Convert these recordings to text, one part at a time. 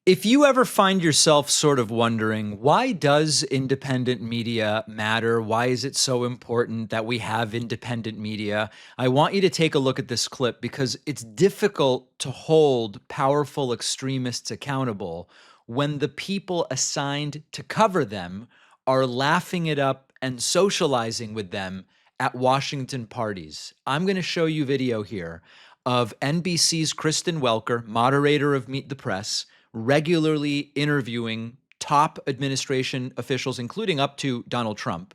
If you ever find yourself sort of wondering, why does independent media matter? Why is it so important that we have independent media? I want you to take a look at this clip because it's difficult to hold powerful extremists accountable when the people assigned to cover them are laughing it up and socializing with them at Washington parties. I'm going to show you video here of NBC's Kristen Welker, moderator of Meet the Press, regularly interviewing top administration officials, including up to Donald Trump,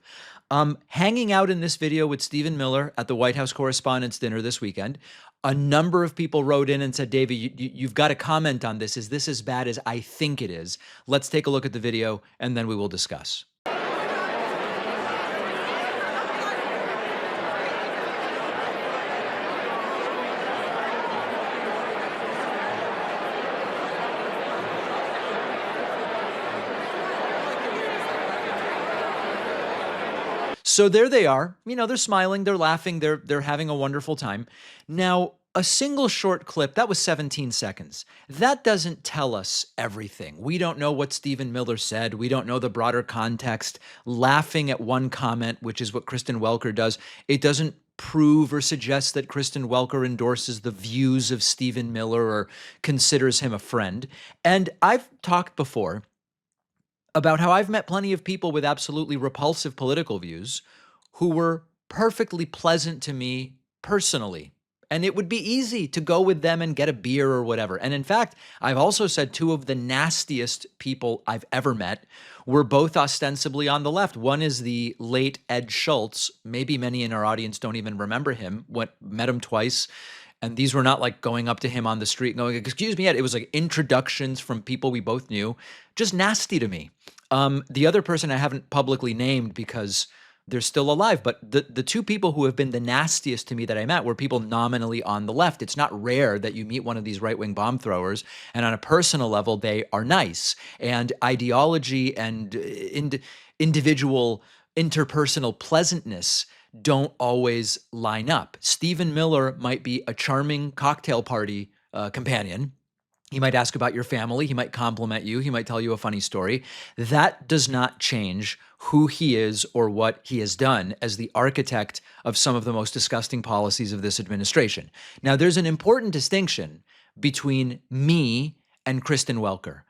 hanging out in this video with Stephen Miller at the White House Correspondents' Dinner this weekend. A number of people wrote in and said, David, you've got to comment on this. Is this as bad as I think it is? Let's take a look at the video, and then we will discuss. So there they are. You know, they're smiling, they're laughing, they're having a wonderful time. Now, a single short clip, that was 17 seconds. That doesn't tell us everything. We don't know what Stephen Miller said. We don't know the broader context. Laughing at one comment, which is what Kristen Welker does, it doesn't prove or suggest that Kristen Welker endorses the views of Stephen Miller or considers him a friend. And I've talked before about how I've met plenty of people with absolutely repulsive political views who were perfectly pleasant to me personally. And it would be easy to go with them and get a beer or whatever. And in fact, I've also said two of the nastiest people I've ever met were both ostensibly on the left. One is the late Ed Schultz. Maybe many in our audience don't even remember him. Met him twice. And these were not like going up to him on the street and going, excuse me, Ed. It was like introductions from people we both knew, just nasty to me. The other person I haven't publicly named because they're still alive, but the two people who have been the nastiest to me that I met were people nominally on the left. It's not rare that you meet one of these right-wing bomb throwers, and on a personal level, they are nice. And ideology and individual interpersonal pleasantness don't always line up. Stephen Miller might be a charming cocktail party companion. He might ask about your family. He might compliment you. He might tell you a funny story. That does not change who he is or what he has done as the architect of some of the most disgusting policies of this administration. Now, there's an important distinction between me and Kristen Welker.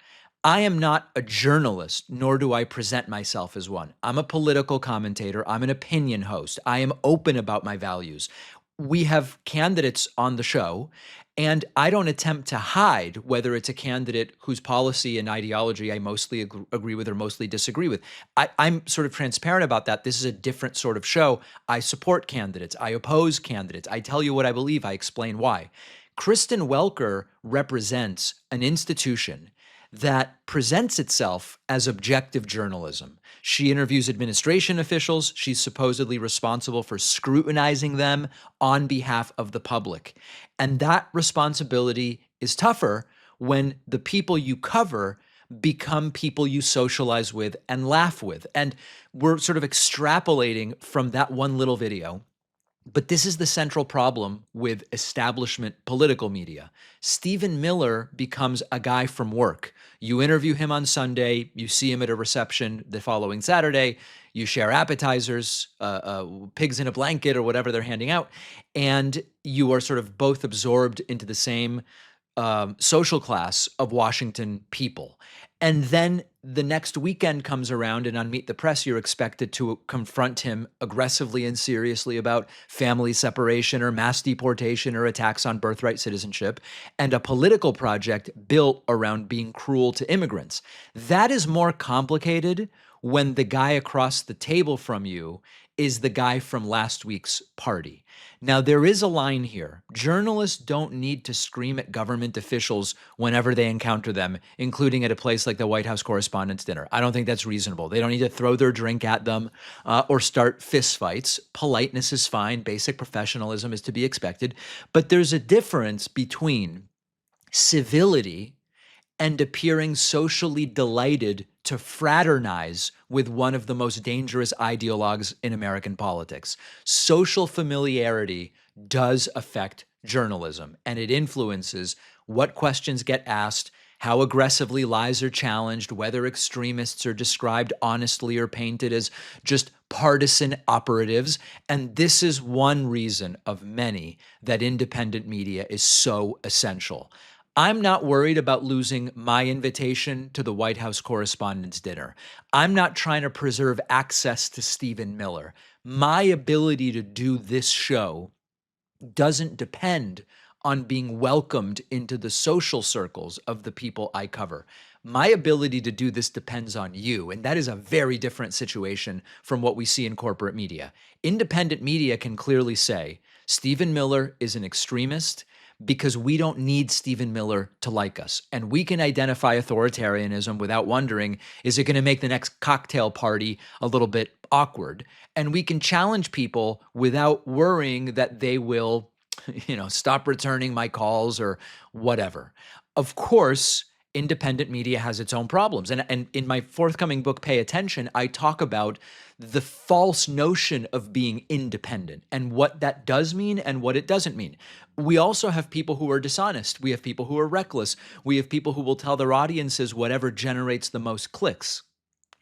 I am not a journalist, nor do I present myself as one. I'm a political commentator. I'm an opinion host. I am open about my values. We have candidates on the show, and I don't attempt to hide whether it's a candidate whose policy and ideology I mostly agree with or mostly disagree with. I'm sort of transparent about that. This is a different sort of show. I support candidates. I oppose candidates. I tell you what I believe. I explain why. Kristen Welker represents an institution that presents itself as objective journalism. She interviews administration officials. She's supposedly responsible for scrutinizing them on behalf of the public. And that responsibility is tougher when the people you cover become people you socialize with and laugh with. And we're sort of extrapolating from that one little video. But this is the central problem with establishment political media. Stephen Miller becomes a guy from work. You interview him on Sunday, you see him at a reception the following Saturday, you share appetizers, pigs in a blanket or whatever they're handing out, and you are sort of both absorbed into the same social class of Washington people. And then the next weekend comes around, and on Meet the Press, you're expected to confront him aggressively and seriously about family separation or mass deportation or attacks on birthright citizenship, and a political project built around being cruel to immigrants. That is more complicated when the guy across the table from you is the guy from last week's party. Now, there is a line here. Journalists don't need to scream at government officials whenever they encounter them, including at a place like the White House Correspondents' Dinner. I don't think that's reasonable. They don't need to throw their drink at them or start fistfights. Politeness is fine. Basic professionalism is to be expected. But there's a difference between civility and appearing socially delighted to fraternize with one of the most dangerous ideologues in American politics. Social familiarity does affect journalism, and it influences what questions get asked, how aggressively lies are challenged, whether extremists are described honestly or painted as just partisan operatives. And this is one reason of many that independent media is so essential. I'm not worried about losing my invitation to the White House Correspondents' Dinner. I'm not trying to preserve access to Stephen Miller. My ability to do this show doesn't depend on being welcomed into the social circles of the people I cover. My ability to do this depends on you. And that is a very different situation from what we see in corporate media. Independent media can clearly say Stephen Miller is an extremist because we don't need Stephen Miller to like us. And we can identify authoritarianism without wondering, is it going to make the next cocktail party a little bit awkward? And we can challenge people without worrying that they will, stop returning my calls or whatever. Of course, independent media has its own problems. And in my forthcoming book, Pay Attention, I talk about the false notion of being independent and what that does mean and what it doesn't mean. We also have people who are dishonest. We have people who are reckless. We have people who will tell their audiences whatever generates the most clicks.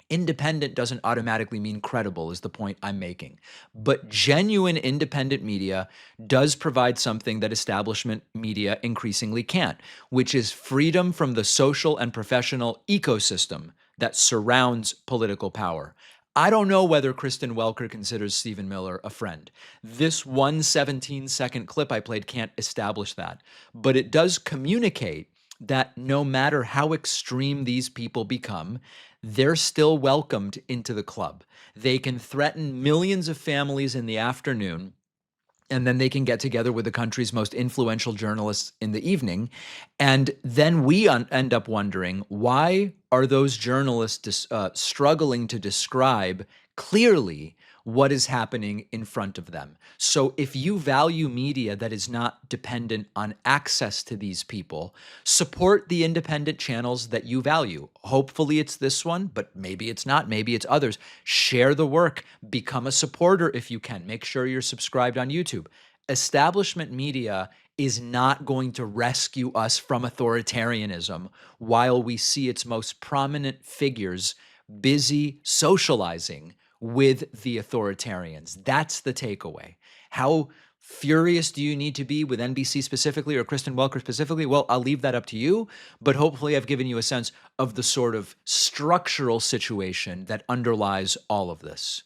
Independent doesn't automatically mean credible, is the point I'm making. But genuine independent media does provide something that establishment media increasingly can't, which is freedom from the social and professional ecosystem that surrounds political power. I don't know whether Kristen Welker considers Stephen Miller a friend. This 1 17-second clip I played can't establish that, but it does communicate that no matter how extreme these people become, they're still welcomed into the club. They can threaten millions of families in the afternoon, and then they can get together with the country's most influential journalists in the evening. And then we end up wondering, why are those journalists struggling to describe clearly what is happening in front of them? So if you value media that is not dependent on access to these people, support the independent channels that you value. Hopefully it's this one, but maybe it's not, maybe it's others. Share the work, become a supporter if you can. Make sure you're subscribed on YouTube. Establishment media is not going to rescue us from authoritarianism while we see its most prominent figures busy socializing with the authoritarians. That's the takeaway. How furious do you need to be with NBC specifically or Kristen Welker specifically? Well, I'll leave that up to you, but hopefully I've given you a sense of the sort of structural situation that underlies all of this.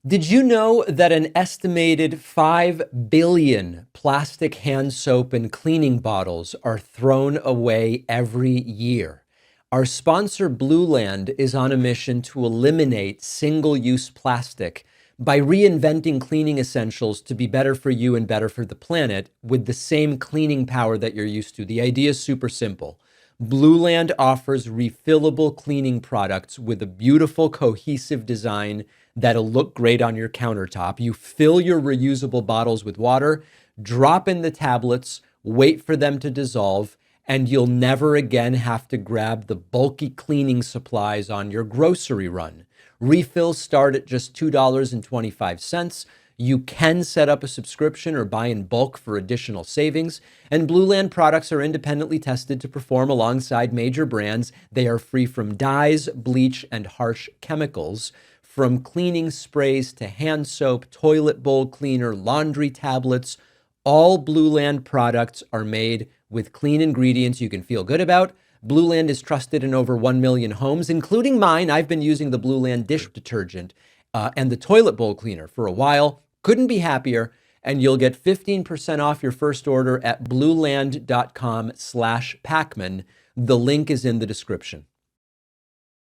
Did you know that an estimated 5 billion plastic hand soap and cleaning bottles are thrown away every year? Our sponsor, Blueland, is on a mission to eliminate single-use plastic by reinventing cleaning essentials to be better for you and better for the planet with the same cleaning power that you're used to. The idea is super simple. Blueland offers refillable cleaning products with a beautiful, cohesive design that'll look great on your countertop. You fill your reusable bottles with water, drop in the tablets, wait for them to dissolve, and you'll never again have to grab the bulky cleaning supplies on your grocery run. Refills start at just $2.25. You can set up a subscription or buy in bulk for additional savings. And Blueland products are independently tested to perform alongside major brands. They are free from dyes, bleach, and harsh chemicals. From cleaning sprays to hand soap, toilet bowl cleaner, laundry tablets, all Blueland products are made with clean ingredients you can feel good about. Blueland is trusted in over 1 million homes, including mine. I've been using the Blueland dish detergent and the toilet bowl cleaner for a while. Couldn't be happier. And you'll get 15% off your first order at blueland.com/Pakman. The link is in the description.